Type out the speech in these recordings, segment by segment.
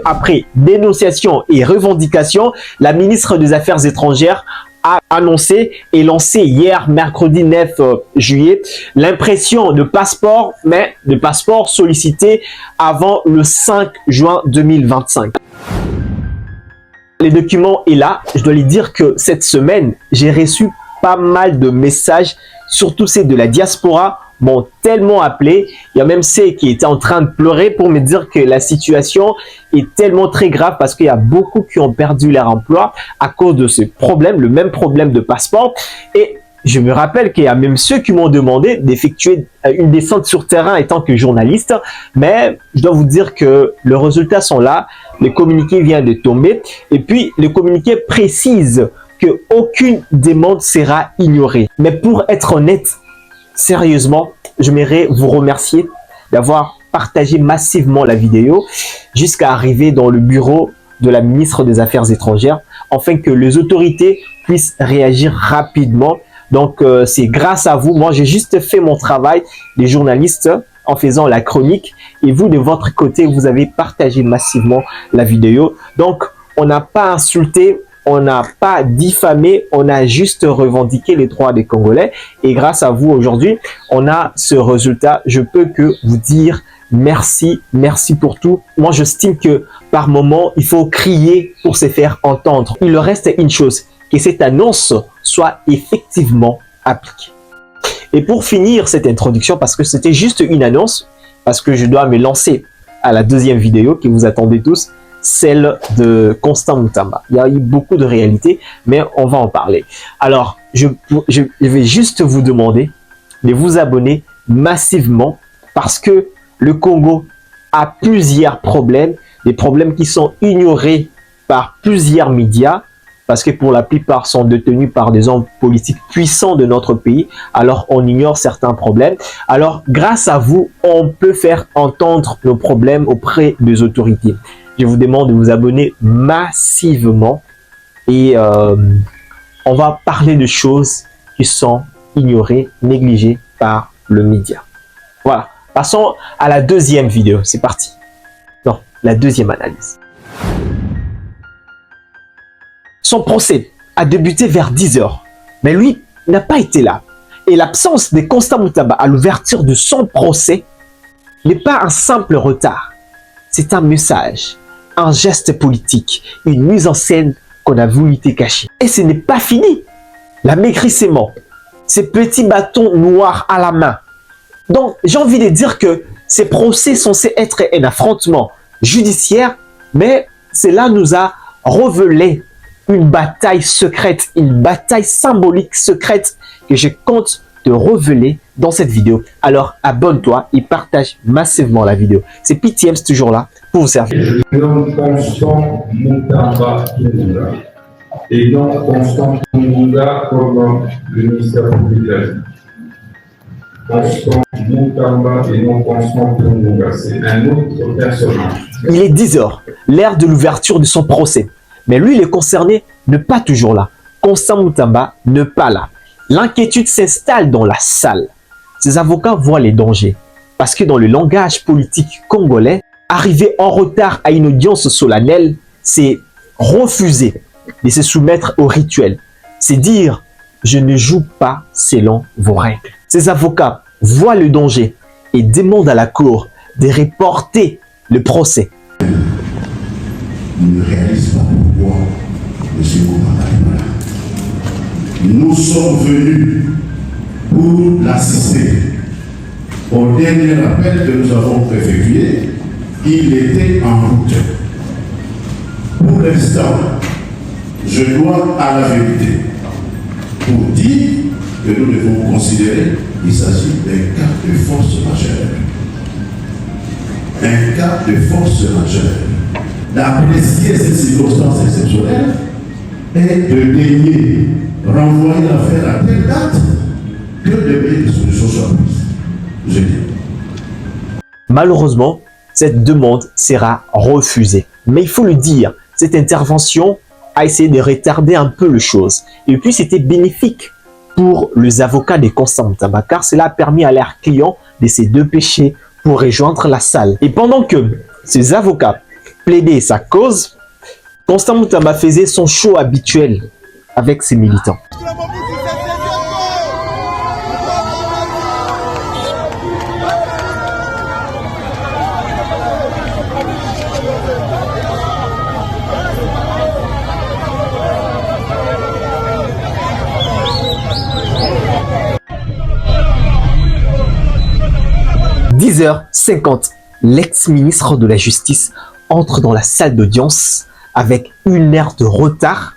après dénonciation et revendication, la ministre des Affaires étrangères a annoncé et lancé hier, mercredi 9 juillet, l'impression de passeport, mais de passeport sollicité avant le 5 juin 2025. Les documents est là. Je dois lui dire que cette semaine, j'ai reçu pas mal de messages, surtout ceux de la diaspora, m'ont tellement appelé. Il y a même ceux qui étaient en train de pleurer pour me dire que la situation est tellement très grave parce qu'il y a beaucoup qui ont perdu leur emploi à cause de ce problème, le même problème de passeport. Et je me rappelle qu'il y a même ceux qui m'ont demandé d'effectuer une descente sur terrain étant que journaliste. Mais je dois vous dire que les résultats sont là. Le communiqué vient de tomber. Et puis, le communiqué précise qu'aucune demande sera ignorée. Mais pour être honnête, sérieusement, j'aimerais vous remercier d'avoir partagé massivement la vidéo jusqu'à arriver dans le bureau de la ministre des Affaires étrangères afin que les autorités puissent réagir rapidement. Donc, c'est grâce à vous. Moi, j'ai juste fait mon travail des journalistes en faisant la chronique et vous, de votre côté, vous avez partagé massivement la vidéo. Donc, on n'a pas insulté, on n'a pas diffamé, on a juste revendiqué les droits des Congolais. Et grâce à vous, aujourd'hui, on a ce résultat. Je peux que vous dire merci, merci pour tout. Moi, j'estime que par moment, il faut crier pour se faire entendre. Il reste une chose, que cette annonce soit effectivement appliquée. Et pour finir cette introduction, parce que c'était juste une annonce, parce que je dois me lancer à la deuxième vidéo que vous attendez tous, celle de Constant Mutamba. Il y a eu beaucoup de réalités, mais on va en parler. Alors, je vais juste vous demander de vous abonner massivement parce que le Congo a plusieurs problèmes, des problèmes qui sont ignorés par plusieurs médias, parce que pour la plupart sont détenus par des hommes politiques puissants de notre pays, alors on ignore certains problèmes. Alors, grâce à vous, on peut faire entendre nos problèmes auprès des autorités. Je vous demande de vous abonner massivement et on va parler de choses qui sont ignorées, négligées par le média. Voilà, passons à la deuxième vidéo, c'est parti. Non, la deuxième analyse. Son procès a débuté vers 10 h, mais lui n'a pas été là. Et l'absence de Constant Mutamba à l'ouverture de son procès n'est pas un simple retard. C'est un message, un geste politique, une mise en scène qu'on a voulu cacher. Et ce n'est pas fini. L'amaigrissement, ces petits bâtons noirs à la main. Donc, j'ai envie de dire que ces procès sont censés être un affrontement judiciaire, mais cela nous a révélé une bataille secrète, une bataille symbolique secrète que je compte te révéler dans cette vidéo. Alors, abonne-toi et partage massivement la vidéo. C'est PTM, c'est toujours là pour vous servir. Je nomme Constant Mutamba Tungunda et non Constant Tungunda comme le ministère public. Constant Mutamba et non Constant Tungunda, c'est un autre personnage. Il est 10 h, l'heure de l'ouverture de son procès. Mais lui, il est concerné, ne pas toujours là. Constant Mutamba, ne pas là. L'inquiétude s'installe dans la salle. Ses avocats voient les dangers. Parce que dans le langage politique congolais, arriver en retard à une audience solennelle, c'est refuser de se soumettre au rituel. C'est dire, je ne joue pas selon vos règles. Ses avocats voient le danger et demandent à la cour de reporter le procès. Il ne réalise pas pourquoi M. Koumana est malade. Nous sommes venus pour l'assister. Au dernier appel que nous avons effectué, il était en route. Pour l'instant, je dois à la vérité pour dire que nous devons considérer qu'il s'agit d'un cas de force majeure. Un cas de force majeure. D'apprécier ces circonstances exceptionnelles et de daigner renvoyer l'affaire à telle date que des solutions soient prises. Je dis. Malheureusement, cette demande sera refusée. Mais il faut le dire, cette intervention a essayé de retarder un peu les choses. Et puis, c'était bénéfique pour les avocats de Constant Mutamba, car cela a permis à leurs clients de se dépêcher pour rejoindre la salle. Et pendant que ces avocats plaider sa cause, Constant Moutamba faisait son show habituel avec ses militants. « 10h50, l'ex-ministre de la Justice entre dans la salle d'audience avec 1 heure de retard.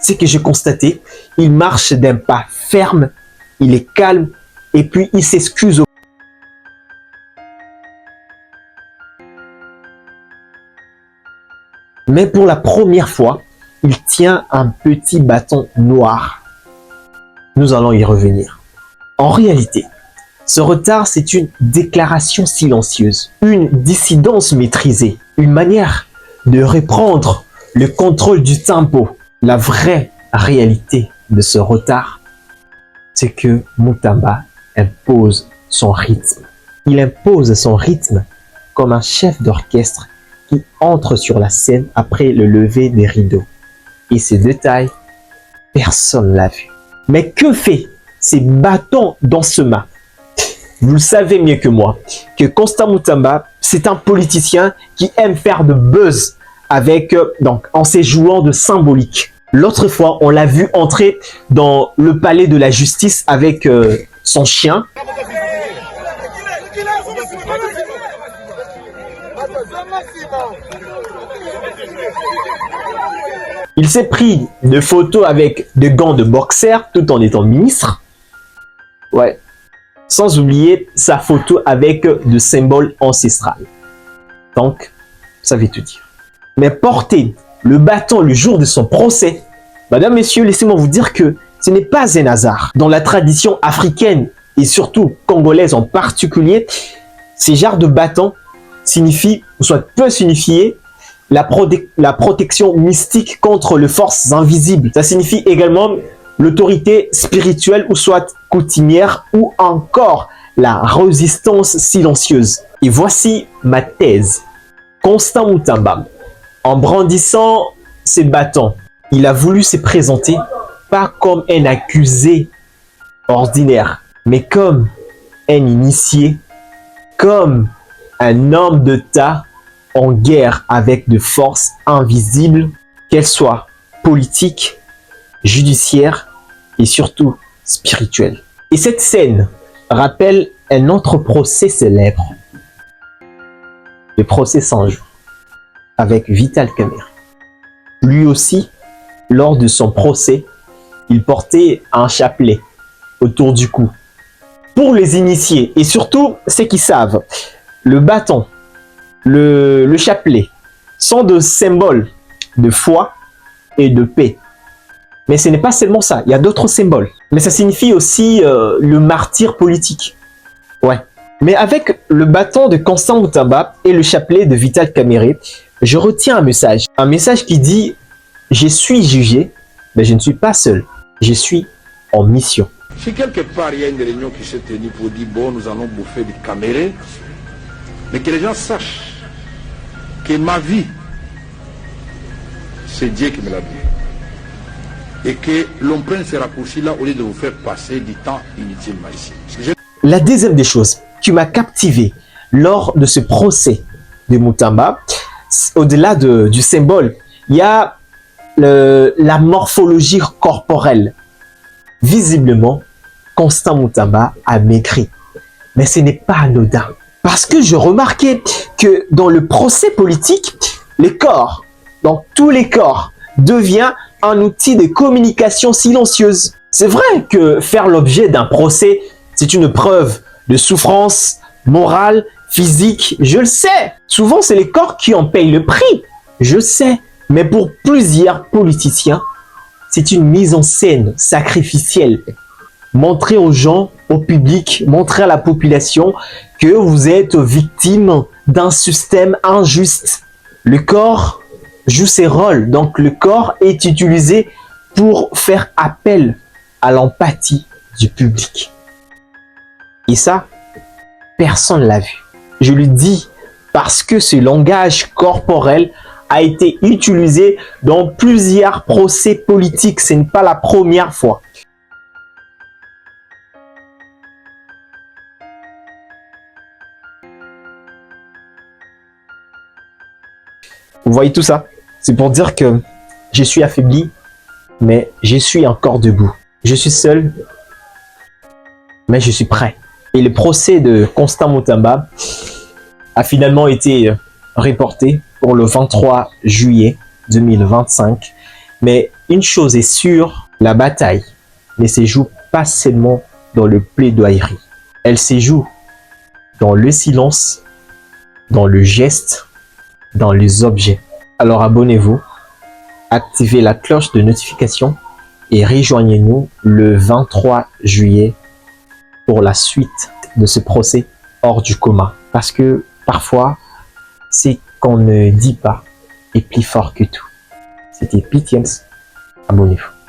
C'est que j'ai constaté, il marche d'un pas ferme, il est calme et puis il s'excuse. Mais pour la première fois, il tient un petit bâton noir. Nous allons y revenir. En réalité, ce retard, c'est une déclaration silencieuse, une dissidence maîtrisée, une manière de reprendre le contrôle du tempo. La vraie réalité de ce retard, c'est que Moutamba impose son rythme. Il impose son rythme comme un chef d'orchestre qui entre sur la scène après le lever des rideaux. Et ces détails, personne ne l'a vu. Mais que fait ces bâtons dans ce mât? Vous le savez mieux que moi, que Constant Moutamba, c'est un politicien qui aime faire de buzz avec, en se jouant de symbolique. L'autre fois, on l'a vu entrer dans le palais de la justice avec son chien. Il s'est pris de photos avec des gants de boxeur tout en étant ministre. Ouais. Sans oublier sa photo avec de symboles ancestrales. Donc, ça veut tout dire. Mais porter le bâton le jour de son procès, madame, messieurs, laissez-moi vous dire que ce n'est pas un hasard. Dans la tradition africaine et surtout congolaise en particulier, ces genres de bâtons signifient, ou soit peut signifier, la protection mystique contre les forces invisibles. Ça signifie également l'autorité spirituelle ou soit coutumière ou encore la résistance silencieuse. Et voici ma thèse. Constant Moutamba, en brandissant ses bâtons, il a voulu se présenter pas comme un accusé ordinaire, mais comme un initié, comme un homme d'État en guerre avec de forces invisibles, qu'elles soient politiques, judiciaires et surtout spirituelles. Et cette scène rappelle un autre procès célèbre, le procès 100 jours, avec Vital Kamerhe. Lui aussi, lors de son procès, il portait un chapelet autour du cou. Pour les initiés et surtout ceux qui savent, le bâton, le chapelet sont de symboles de foi et de paix. Mais ce n'est pas seulement ça, il y a d'autres symboles. Mais ça signifie aussi le martyr politique. Ouais. Mais avec le bâton de Constant Moutamba et le chapelet de Vital Kamerhe, je retiens un message. Un message qui dit « Je suis jugé, mais je ne suis pas seul. Je suis en mission. » Si quelque part il y a une réunion qui s'est tenue pour dire « Bon, nous allons bouffer du Kamerhe », mais que les gens sachent que ma vie, c'est Dieu qui me l'a dit. Et que l'on prenne ces raccourcis là au lieu de vous faire passer du temps inutilement ici. La deuxième des choses qui m'a captivé lors de ce procès de Moutamba, au-delà du symbole, il y a la morphologie corporelle. Visiblement, Constant Moutamba a maigri. Mais ce n'est pas anodin. Parce que je remarquais que dans le procès politique, les corps, donc tous les corps, devient un outil de communication silencieuse. C'est vrai que faire l'objet d'un procès, c'est une preuve de souffrance morale, physique, je le sais. Souvent, c'est les corps qui en payent le prix, je sais. Mais pour plusieurs politiciens, c'est une mise en scène sacrificielle. Montrer aux gens, au public, montrer à la population que vous êtes victime d'un système injuste. Le corps joue ses rôles, donc le corps est utilisé pour faire appel à l'empathie du public. Et ça, personne ne l'a vu. Je le dis parce que ce langage corporel a été utilisé dans plusieurs procès politiques. Ce n'est pas la première fois. Vous voyez tout ça? C'est pour dire que je suis affaibli, mais je suis encore debout. Je suis seul, mais je suis prêt. Et le procès de Constant Mutamba a finalement été reporté pour le 23 juillet 2025. Mais une chose est sûre, la bataille ne se joue pas seulement dans le plaidoyerie. Elle se joue dans le silence, dans le geste, dans les objets. Alors abonnez-vous, activez la cloche de notification et rejoignez-nous le 23 juillet pour la suite de ce procès hors du commun. Parce que parfois, ce qu'on ne dit pas est plus fort que tout. C'était Pitiens, abonnez-vous.